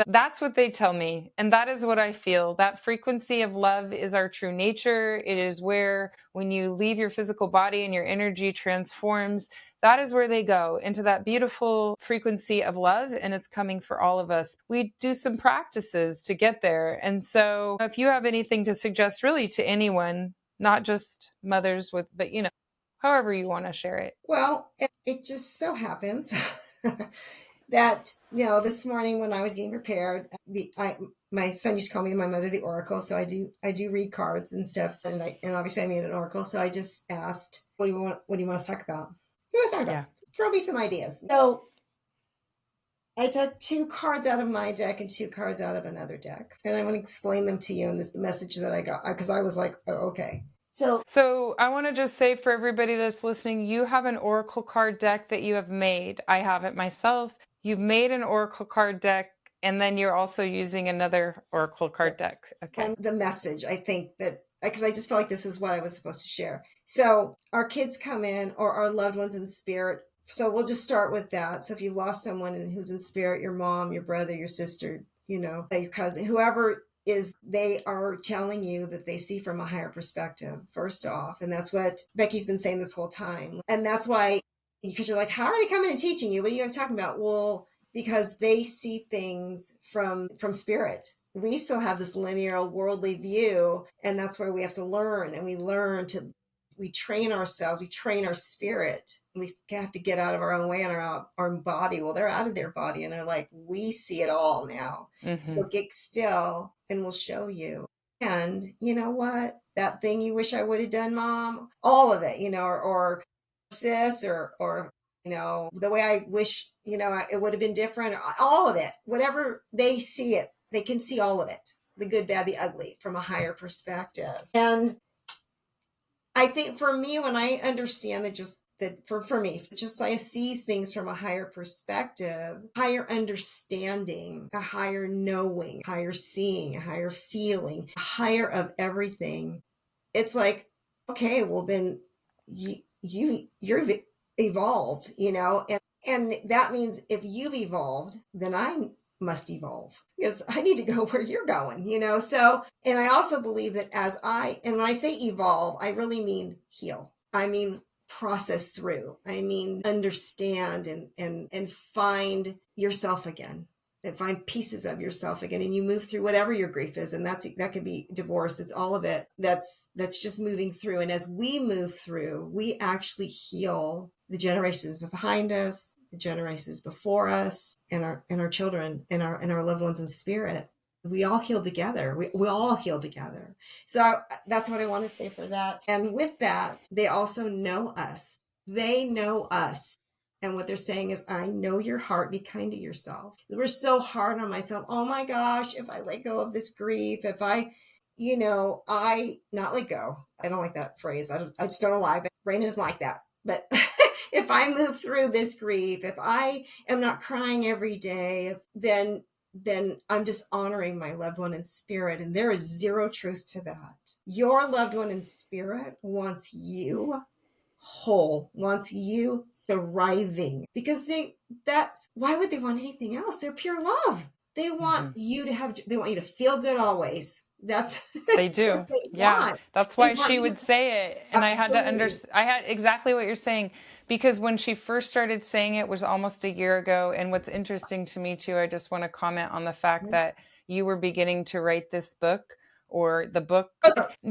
that's what they tell me. And that is what I feel. That frequency of love is our true nature. It is where, when you leave your physical body and your energy transforms, that is where they go, into that beautiful frequency of love. And it's coming for all of us. We do some practices to get there. And so if you have anything to suggest, really, to anyone, not just mothers but however you want to share it. Well, it just so happens that, this morning when I was getting prepared, my son used to call me my mother, the Oracle. So I do read cards and stuff. So, and obviously I made an Oracle. So I just asked, what do you want us to talk about? What do you want to talk about? Throw me some ideas. So I took 2 cards out of my deck and 2 cards out of another deck. And I want to explain them to you in this the message that I got, because I was like, oh, okay. So I want to just say for everybody that's listening, you have an oracle card deck that you have made. I have it myself. You've made an oracle card deck, and then you're also using another oracle card deck. Okay. The message, I think that, because I just felt like this is what I was supposed to share. So our kids come in, or our loved ones in spirit. So we'll just start with that. So if you lost someone who's in spirit, your mom, your brother, your sister, your cousin, whoever is, they are telling you that they see from a higher perspective, first off. And that's what Becky's been saying this whole time. And that's why, because you're like, how are they coming and teaching you? What are you guys talking about? Well, because they see things from spirit. We still have this linear worldly view, and that's where we have to learn. And we train ourselves, we train our spirit. We have to get out of our own way and our own body. Well, they're out of their body, and they're like, we see it all now. Mm-hmm. So get still, and we'll show you. And you know what? That thing you wish I would have done, Mom, all of it, or sis, or the way I wish, it would have been different, all of it, whatever they see it, they can see all of it, the good, bad, the ugly, from a higher perspective. And I think for me, when I understand for me, Josiah sees things from a higher perspective, higher understanding, a higher knowing, higher seeing, a higher feeling, a higher of everything. It's like, okay, well then you're evolved, and that means if you've evolved, then I must evolve, because I need to go where you're going, So, and I also believe that and when I say evolve, I really mean heal. I mean, process through. I mean, understand and find yourself again. And find pieces of yourself again, and you move through whatever your grief is, and that could be divorce. It's all of it. That's just moving through. And as we move through, we actually heal the generations behind us, the generations before us, and our children, and our loved ones in spirit. We all heal together. We all heal together. So that's what I want to say for that. And with that, they also know us. They know us. And what they're saying is, I know your heart. Be kind to yourself. We're so hard on myself. Oh my gosh, if I let go of this grief, if I not let go. I don't like that phrase. I just don't know why, but Raina doesn't like that. But if I move through this grief, if I am not crying every day, then I'm just honoring my loved one in spirit. And there is zero truth to that. Your loved one in spirit wants you whole, wants you thriving, because why would they want anything else? They're pure love. They want you to feel good always. They do. Yeah. That's why she would say it. And absolutely. I had to understand. I had exactly what you're saying, because when she first started saying it was almost a year ago. And what's interesting to me too, I just want to comment on the fact that you were beginning to write this book, or the book,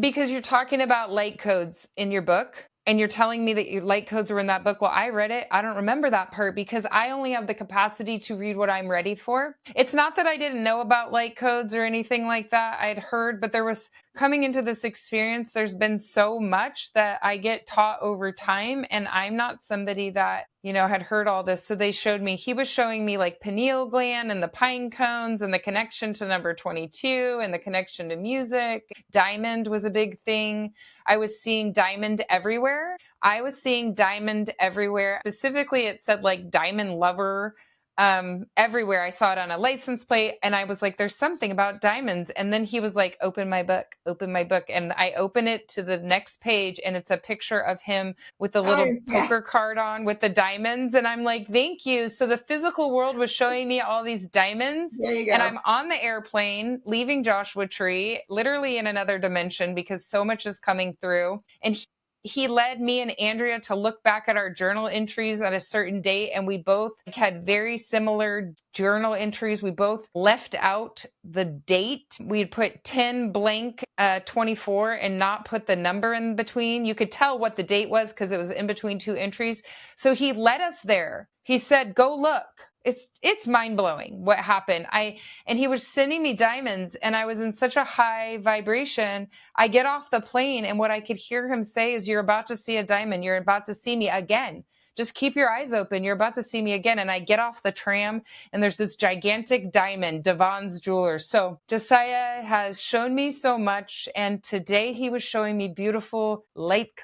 because you're talking about light codes in your book. And you're telling me that your light codes were in that book. Well, I read it. I don't remember that part, because I only have the capacity to read what I'm ready for. It's not that I didn't know about light codes or anything like that. I'd heard, but there was, coming into this experience, there's been so much that I get taught over time. And I'm not somebody that, had heard all this. So he was showing me like pineal gland and the pine cones and the connection to number 22 and the connection to music. Diamond was a big thing. I was seeing diamond everywhere. Specifically, it said like diamond lover everywhere. I saw it on a license plate, and I was like, there's something about diamonds. And then he was like, open my book. And I open it to the next page, and it's a picture of him with the little poker card on with the diamonds. And I'm like, thank you. So the physical world was showing me all these diamonds. There you go. And I'm on the airplane leaving Joshua Tree, literally in another dimension, because so much is coming through. And he led me and Andrea to look back at our journal entries at a certain date, and we both had very similar journal entries. We both left out the date. We had put 10 blank 24 and not put the number in between. You could tell what the date was because it was in between two entries. So he led us there. He said, go look. It's mind-blowing what happened. And he was sending me diamonds, and I was in such a high vibration. I get off the plane, and what I could hear him say is, you're about to see a diamond. You're about to see me again. just keep your eyes open. You're about to see me again. And I get off the tram and there's this gigantic diamond, Devon's jeweler. So Josiah has shown me so much. And today he was showing me beautiful like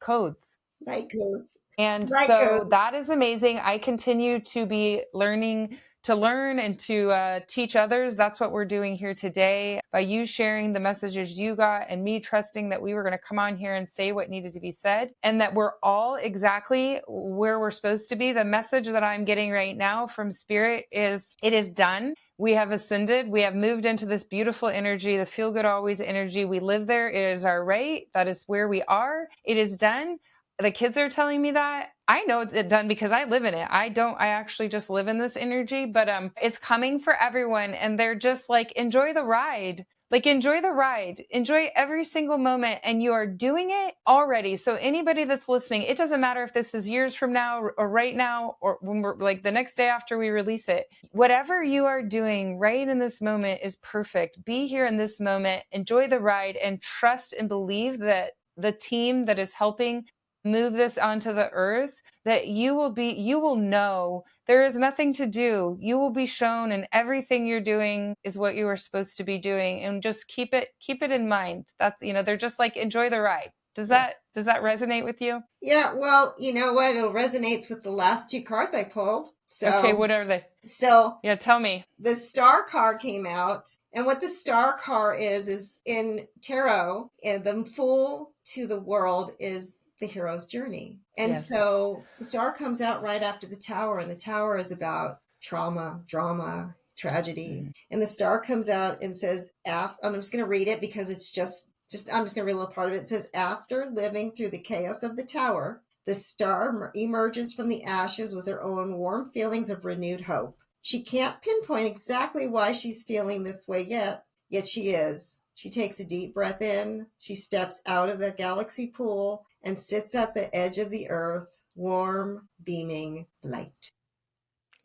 codes. Light codes. And Light so codes. that is amazing. I continue to be learning to learn and to teach others. That's what we're doing here today by you sharing the messages you got and me trusting that we were going to come on here and say what needed to be said and that we're all exactly where we're supposed to be. The message that I'm getting right now from Spirit is it is done. We have ascended. We have moved into this beautiful energy, the feel good always energy. We live there. It is our right. That is where we are. It is done. The kids are telling me that. I know it's done because I live in it. I actually just live in this energy, but it's coming for everyone and they're just like enjoy the ride. Like enjoy the ride. Enjoy every single moment and you are doing it already. So anybody that's listening, it doesn't matter if this is years from now or right now or when we're like the next day after we release it. Whatever you are doing right in this moment is perfect. Be here in this moment, enjoy the ride and trust and believe that the team that is helping move this onto the earth, that you will know there is nothing to do. You will be shown and everything you're doing is what you are supposed to be doing. And just keep it in mind. That's, they're just like, enjoy the ride. Does that resonate with you? Yeah, well, you know what? It resonates with the last two cards I pulled. So, okay, what are they? So, yeah, tell me. The Star card came out, and what the Star card is in tarot, and the Fool to the world is the hero's journey. And yes. So the Star comes out right after the Tower, and the Tower is about trauma, drama, tragedy. Mm-hmm. And the Star comes out and says, and I'm just going to read it because it's just I'm just going to read a little part of it. It says, after living through the chaos of the Tower, the Star emerges from the ashes with her own warm feelings of renewed hope. She can't pinpoint exactly why she's feeling this way yet she is. She takes a deep breath in. She steps out of the galaxy pool and sits at the edge of the earth, warm, beaming light.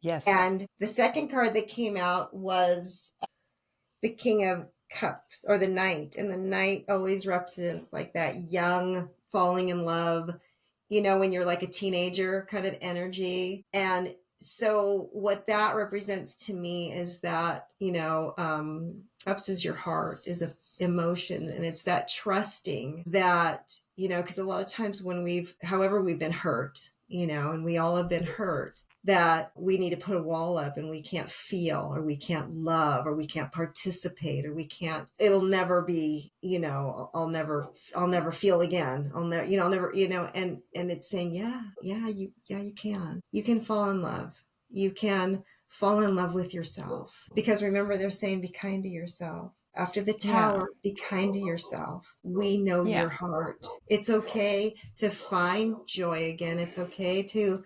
Yes. And the second card that came out was the King of Cups, or the Knight. And the Knight always represents like that young, falling in love, when you're like a teenager kind of energy. And so what that represents to me is that, ups is your heart, is an emotion. And it's that trusting that, because a lot of times when we've been hurt, and we all have been hurt, that we need to put a wall up and we can't feel or we can't love or we can't participate or it'll never be, I'll never feel again. I'll never, and it's saying, you can fall in love. You can fall in love with yourself, because remember, they're saying, be kind to yourself. After the Tower, be kind to yourself. We know your heart. It's okay to find joy again. It's okay to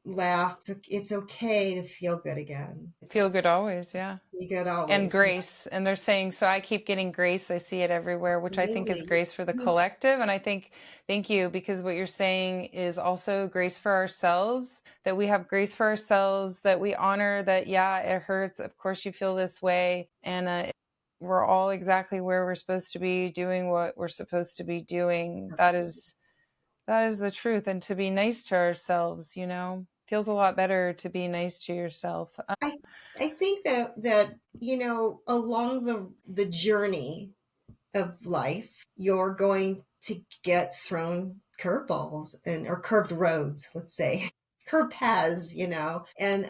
laugh. It's okay to feel good again. Feel good always, yeah. Be good always. And grace. And they're saying, so I keep getting grace. I see it everywhere, which really? I think is grace for the collective. And I think, thank you, because what you're saying is also grace for ourselves, that we have grace for ourselves, that we honor that, it hurts. Of course you feel this way. And we're all exactly where we're supposed to be, doing what we're supposed to be doing. Absolutely. That is the truth. And to be nice to ourselves, feels a lot better to be nice to yourself. I think that along the journey of life, you're going to get thrown curveballs or curved roads, let's say, curved paths, and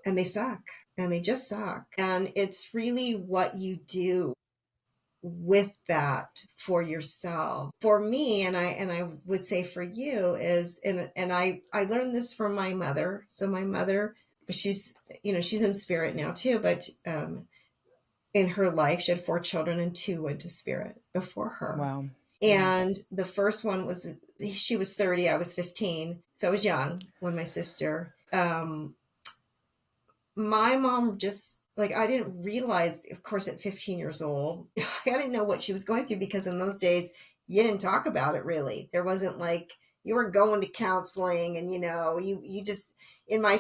they suck, and they just suck. And it's really what you do with that for yourself. For me, and I would say for you, is and I learned this from my mother. So my mother, she's in spirit now too, but in her life she had 4 children and 2 went to spirit before her. Wow. And the first one was, she was 30, I was 15, so I was young when my sister, my mom just, I didn't realize, of course, at 15 years old, I didn't know what she was going through, because in those days, you didn't talk about it really. There wasn't you weren't going to counseling, and, you just, in my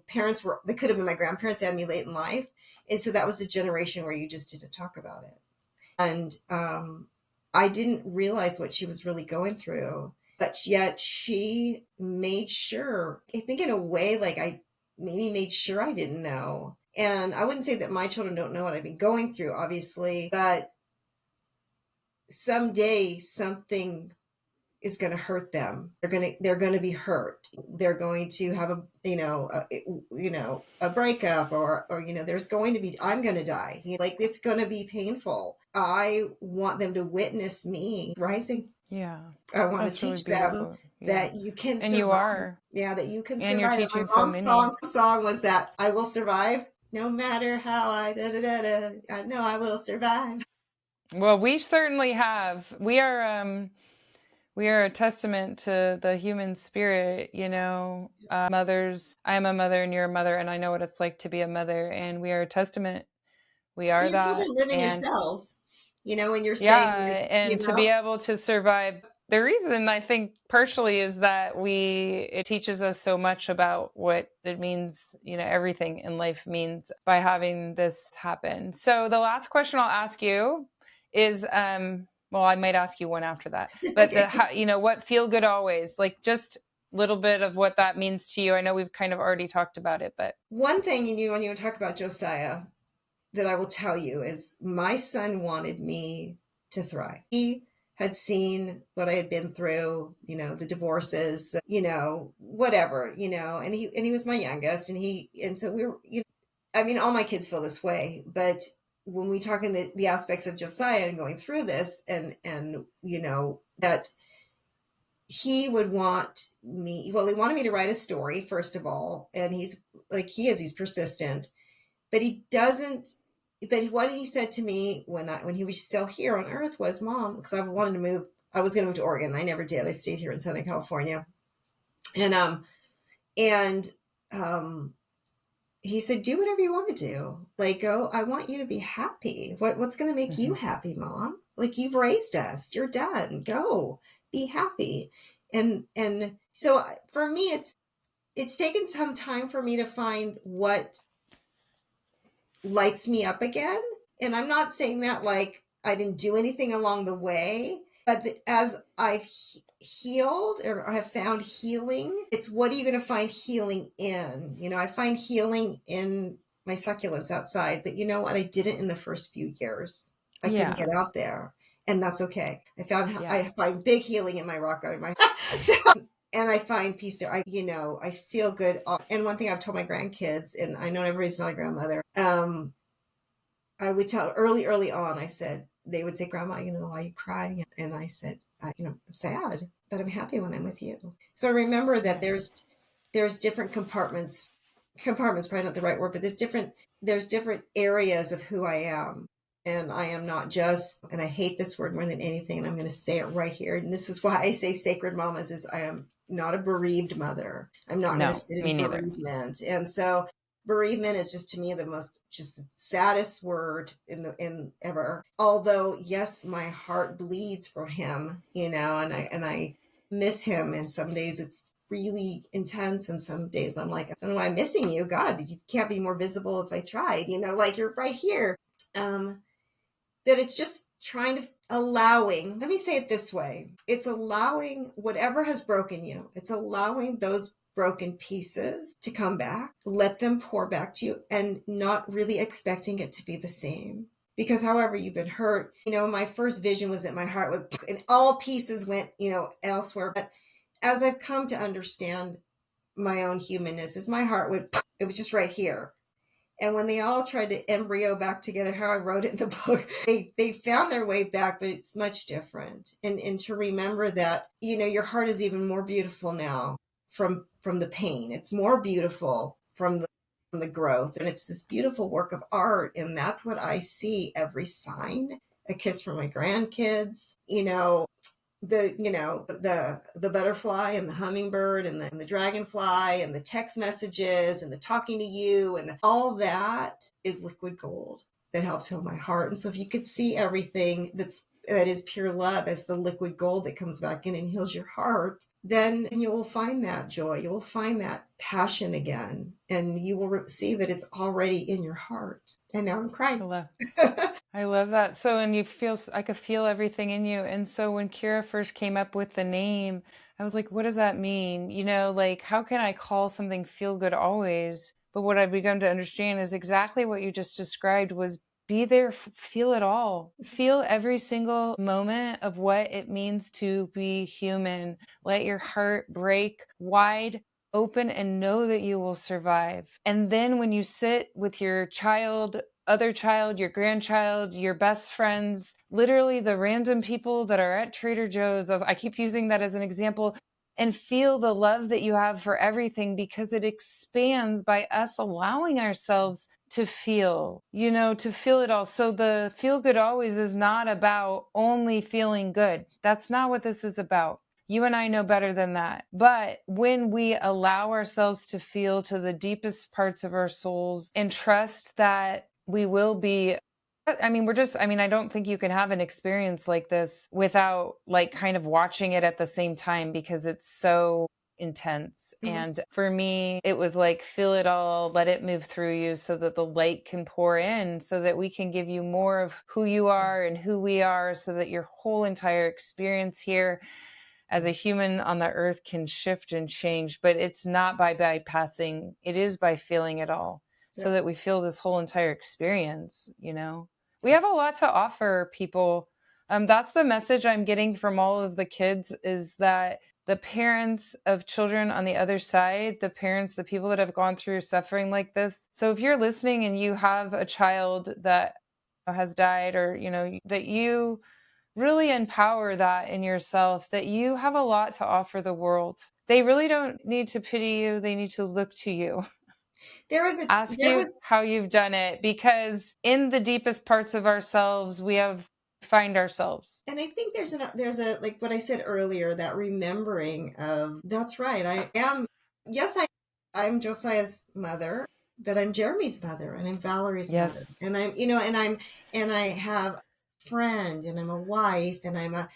parents they could have been my grandparents, had me late in life. And so that was the generation where you just didn't talk about it. And I didn't realize what she was really going through. But yet she made sure, I think in a way, like I maybe made sure I didn't know. And I wouldn't say that my children don't know what I've been going through, obviously, but someday something is going to hurt them. They're going to be hurt. They're going to have a breakup, or there's going to be, I'm going to die. Like, it's going to be painful. I want them to witness me rising. Yeah. I want to That's really teach them beautiful. Yeah. that you can And you survive. are. Yeah, that you can And you're survive. My teaching so mom's many. song was that I will survive no matter how I da da da da. I know I will survive. Well, we certainly have. We are a testament to the human spirit, mothers. I am a mother and you're a mother, and I know what it's like to be a mother, and we are a testament. We are Your children that. live in your And cells. When you're saying that, yeah, and to be able to survive. The reason I think partially is that it teaches us so much about what it means, everything in life means by having this happen. So the last question I'll ask you is, well, I might ask you one after that, but okay. what feel good always, like just a little bit of what that means to you. I know we've kind of already talked about it, but One thing when you talk about Josiah that I will tell you is my son wanted me to thrive. He had seen what I had been through, the divorces, whatever, and he was my youngest, and so we were, I mean, all my kids feel this way, but when we talk in the aspects of Josiah and going through this, and that he would want me, well, he wanted me to write a story, first of all, and he's persistent, but he doesn't. But what he said to me when he was still here on Earth was, "Mom," because I wanted to move. I was going to move to Oregon. I never did. I stayed here in Southern California, and and he said, "Do whatever you want to do. Like, go. I want you to be happy. What's going to make you happy, Mom? Like, you've raised us. You're done. Go, be happy." And so for me, it's taken some time for me to find what lights me up again. And I'm not saying that like I didn't do anything along the way, but as I've healed or have found healing, it's what are you going to find healing in? I find healing in my succulents outside, but you know what? I didn't in the first few years. I couldn't yeah, get out there, and that's okay. yeah, I find big healing in my rock garden, so, and I find peace there. I feel good. And one thing I've told my grandkids, and I know everybody's not a grandmother, I would tell early on, I said, they would say, "Grandma, why are you crying?" And I said, "I'm sad, but I'm happy when I'm with you." So I remember that yeah, there's different compartments, probably not the right word, but there's different areas of who I am. And I am not just, and I hate this word more than anything, and I'm going to say it right here. And this is why I say sacred mamas, is I am not a bereaved mother. I'm not going to no, sit me in neither. bereavement. And so bereavement is just, to me, just the saddest word in ever. Although, yes, my heart bleeds for him, and I miss him. And some days it's really intense, and some days I'm like, I don't know why I'm missing you. God, you can't be more visible if I tried, like you're right here. That it's just trying to allowing, let me say it this way, it's allowing whatever has broken you, it's allowing those broken pieces to come back, let them pour back to you, and not really expecting it to be the same. Because however you've been hurt, my first vision was that my heart would, and all pieces went, elsewhere. But as I've come to understand my own humanness, is my heart would, it was just right here. And when they all tried to embryo back together, how I wrote it in the book, they found their way back, but it's much different. And to remember that, your heart is even more beautiful now from the pain. It's more beautiful from the growth. And it's this beautiful work of art. And that's what I see every sign. A kiss from my grandkids, the butterfly and the hummingbird and the dragonfly and the text messages and the talking to you and all that is liquid gold that helps heal my heart. And so if you could see everything that is pure love as the liquid gold that comes back in and heals your heart, then you will find that joy, you will find that passion again, and you will see that it's already in your heart. And now I'm I crying. love I love that. So, and I could feel everything in you. And so when Kira first came up with the name, I was like, what does that mean? Like, how can I call something feel good always? But what I've begun to understand is exactly what you just described was be there, feel it all. Feel every single moment of what it means to be human. Let your heart break wide open and know that you will survive. And then when you sit with your child, other child, your grandchild, your best friends, literally the random people that are at Trader Joe's, I keep using that as an example, and feel the love that you have for everything because it expands by us allowing ourselves to feel, to feel it all. So the feel good always is not about only feeling good. That's not what this is about. You and I know better than that. But when we allow ourselves to feel to the deepest parts of our souls and trust that we will be, I don't think you can have an experience like this without like kind of watching it at the same time because it's so intense. Mhm. And for me, it was like, feel it all, let it move through you so that the light can pour in, so that we can give you more of who you are and who we are, so that your whole entire experience here as a human on the earth can shift and change. But it's not by bypassing, it is by feeling it all, Yeah. so that we feel this whole entire experience. We have a lot to offer people. That's the message I'm getting from all of the kids, is that the parents of children on the other side, the people that have gone through suffering like this. So if you're listening and you have a child that has died, or that you really empower that in yourself, that you have a lot to offer the world. They really don't need to pity you. They need to look to you. Ask There you was how you've done it, because in the deepest parts of ourselves, find ourselves. and I think there's a like what I said earlier, that remembering of, that's right. I am, yes, I'm Josiah's mother, but I'm Jeremy's mother, and I'm Valerie's mother, Yes. and and I have a friend, and I'm a wife, and I'm a,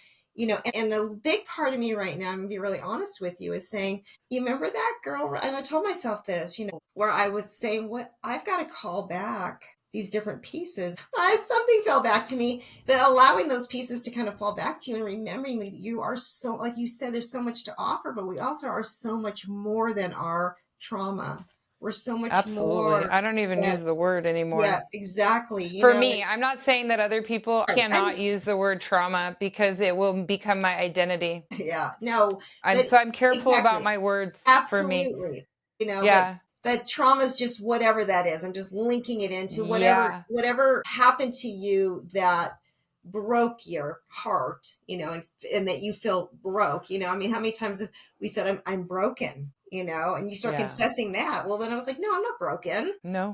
and a big part of me right now, I'm gonna be really honest with you, is saying, you remember that girl? And I told myself this, where I was saying, what I've got to call back these different pieces. Something fell back to me, but allowing those pieces to kind of fall back to you and remembering that you are so, like you said, there's so much to offer, but we also are so much more than our trauma. We're so much Absolutely. more I don't even that, use the word yeah, anymore. exactly. For me, I'm not saying that other people Right. cannot use the word trauma, because it will become my identity. Yeah, no, I'm but so I'm careful about exactly. my words for me. Absolutely. Yeah. But trauma is just whatever that is. I'm just linking it into Yeah. whatever happened to you that broke your heart, and that you feel broke. I mean, how many times have we said, I'm broken, and you start Yeah. confessing that. Well, then I was like, no, I'm not broken. No.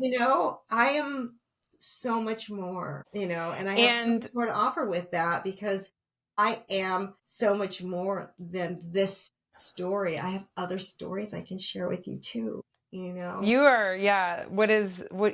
I am so much more, and I have so much And more to offer with that, because I am so much more than this story. I have other stories I can share with you too, you are, yeah, what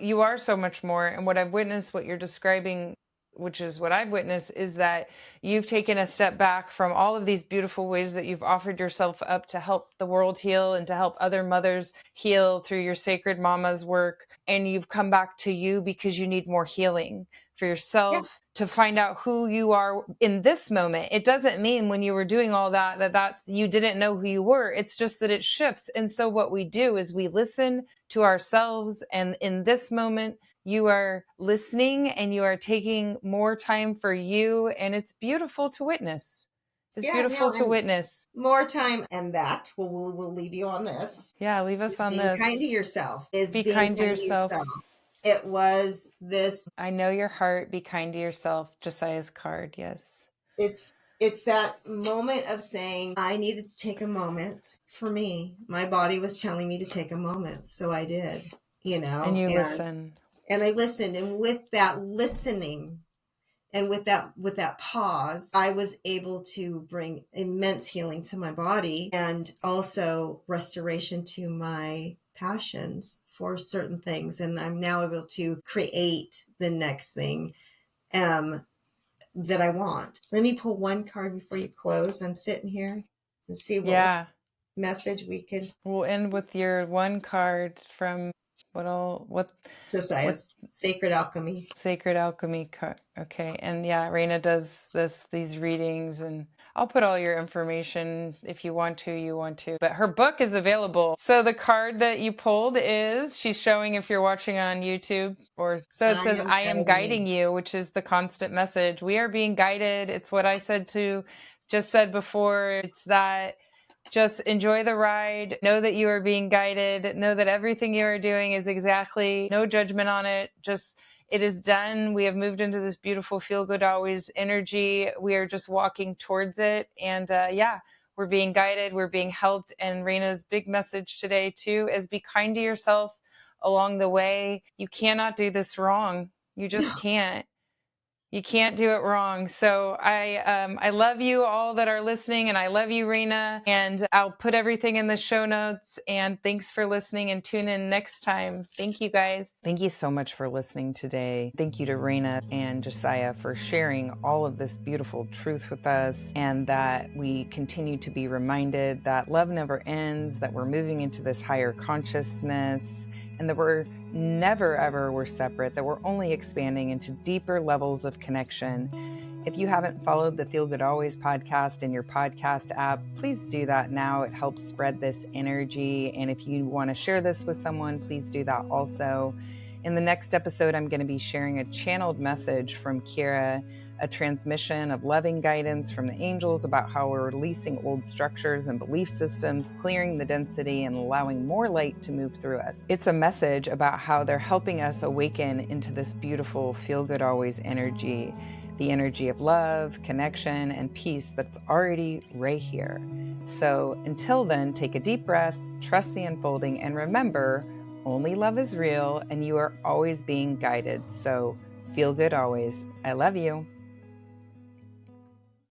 you are so much more. And what I've witnessed, what you're describing, which is what I've witnessed, is that you've taken a step back from all of these beautiful ways that you've offered yourself up to help the world heal and to help other mothers heal through your Sacred Mamas work. And you've come back to you because you need more healing for Yeah. yourself, to find out who you are in this moment. It doesn't mean when you were doing all that's you didn't know who you were. It's just that it shifts. And so what we do is we listen to ourselves, and in this moment you are listening and you are taking more time for you, and it's beautiful to witness. It's Yeah, beautiful no, to and witness. more time, and that we'll leave you on this, Yeah, leave us is on being kind to this. yourself, Be kind to yourself. it was this, I know your heart. Be kind to yourself. Josiah's card. Yes. it's that moment of saying, I needed to take a moment for me. My body was telling me to take a moment, so I did, And you and listen. I listened, and with that listening, and with that pause, I was able to bring immense healing to my body, and also restoration to my passions for certain things, and I'm now able to create the next thing that I want. Let me pull one card before you close. I'm sitting here and see what Yeah. message we could. We'll end with your one card from what Josiah's Sacred Alchemy. Sacred Alchemy card. Okay. And yeah, Raina does these readings, and I'll put all your information if you want to, But her book is available. So the card that you pulled is, she's showing if you're watching on YouTube, or so it says, I am guiding you, which is the constant message. We are being guided. It's what I just said before. It's that just enjoy the ride. Know that you are being guided. Know that everything you are doing is exactly, no judgment on it. Just, it is done. We have moved into this beautiful feel good always energy. We are just walking towards it. And yeah, we're being guided. We're being helped. And Raina's big message today too is be kind to yourself along the way. You cannot do this wrong. You just can't. You can't do it wrong. So I love you all that are listening, and I love you, Raina. And I'll put everything in the show notes. And thanks for listening, and tune in next time. Thank you, guys. Thank you so much for listening today. Thank you to Raina and Josiah for sharing all of this beautiful truth with us, and that we continue to be reminded that love never ends, that we're moving into this higher consciousness, and that we're never ever we're separate, that we're only expanding into deeper levels of connection. If you haven't followed the Feel Good Always podcast in your podcast app, please do that now. It helps spread this energy. And if you want to share this with someone, please do that also. In the next episode, I'm going to be sharing a channeled message from Kira, a transmission of loving guidance from the angels about how we're releasing old structures and belief systems, clearing the density, and allowing more light to move through us. It's a message about how they're helping us awaken into this beautiful Feel Good Always energy, the energy of love, connection, and peace that's already right here. So until then, take a deep breath, trust the unfolding, and remember, only love is real, and you are always being guided. So feel good always. I love you.